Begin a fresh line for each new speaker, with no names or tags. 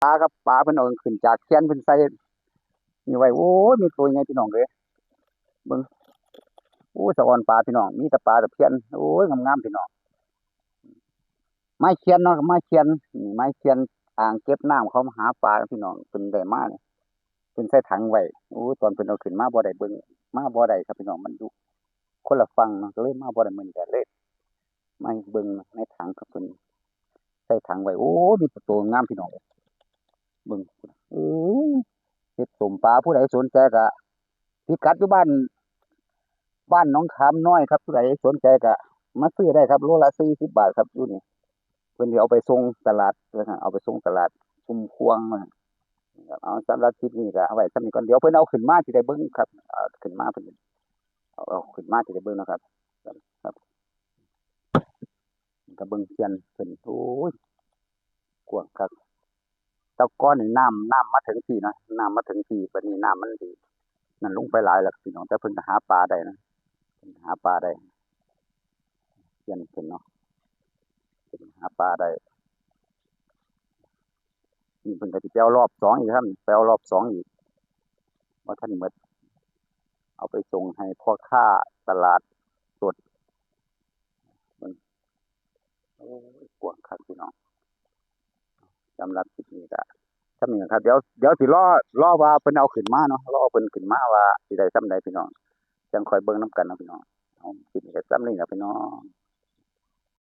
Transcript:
ปลาครับปลาเพิ่นเอาขึ้นจากเขื่อนเพิ่นใส่นี่ไว้โอ้ยมีตัวใหญ่พี่น้องเอ้ยเบิ่งโอ้สะออนปลาพี่น้องมีแต่ปลาตะเพียนโอ้ยงามๆพี่น้องไม้เคียนเนาะไม้เคียนนี่ไม้เคียนอ่างเก็บน้ำเขามาหาปลาพี่น้องเพิ่นได้มาเนี่ยเพิ่นใส่ถังไว้โอ้ตอนเพิ่นเอาขึ้นมาบ่ได้เบิ่งมาบ่ได้ครับพี่น้องมันอยู่คนละฝั่งเนาะก็เลยมาบ่ได้มื้อนี้ก็เลยมาเบิ่งในถังครับเพิ่นใส่ถังไว้โอ้มีแต่ตัวงามพี่น้องเบิ่งโอ้ยเฮ็ดต้มปลาผู้ใดสนใจก็พิกัดอยู่บ้านหนองขามน้อยครับผู้ใดสนใจก็มาซื้อได้ครับโลละ40บาทครับอยู่นี่เพิ่นสิเอาไปส่งตลาดเอาไปส่งตลาดชุมพวงเอาสำหรับคลิปนี้ก็เอาไว้ส่ำนี้ก่อนเดี๋ยวเพิ่นเอาขึ้นมาสิได้เบิ่งครับขึ้นมาเพิ่นเอาขึ้นมาสิได้เบิ่งเนาะครับครับก็เบิ่งเซียนเพิ่นโอ้ยกว้างคักแต่ก่อนนี่น้ำมาถึงพี่เนาะน้ำมาถึงพี่บัดนี้น้ำมันสินั่นลงไปหลายแล้วพี่น้องแต่เพิ่นก็หาปลาได้นะเพิ่นหาปลาได้เซียนเพิ่นเนาะเพิ่นหาปลาได้นี่เพิ่นก็สิไปเอารอบ2อีกครับไปเอารอบ2อีกบ่ทันหมดเอาไปส่งให้พ่อค้าตลาดสดเบิ่งโอ้ยกว้างคักพี่น้องสำหรับคลิปนี้ก็ส่ำนี้ครับเดี๋ยวสิรอว่าเพิ่นเอาขึ้นมาเนาะรอเพิ่นขึ้นมาว่าสิได้ส่ำใดพี่น้องจังค่อยเบิ่งนำกันเนาะพี่น้องเอาคลิปนี้ก็ส่ำนี้ล่ะพี่น้อง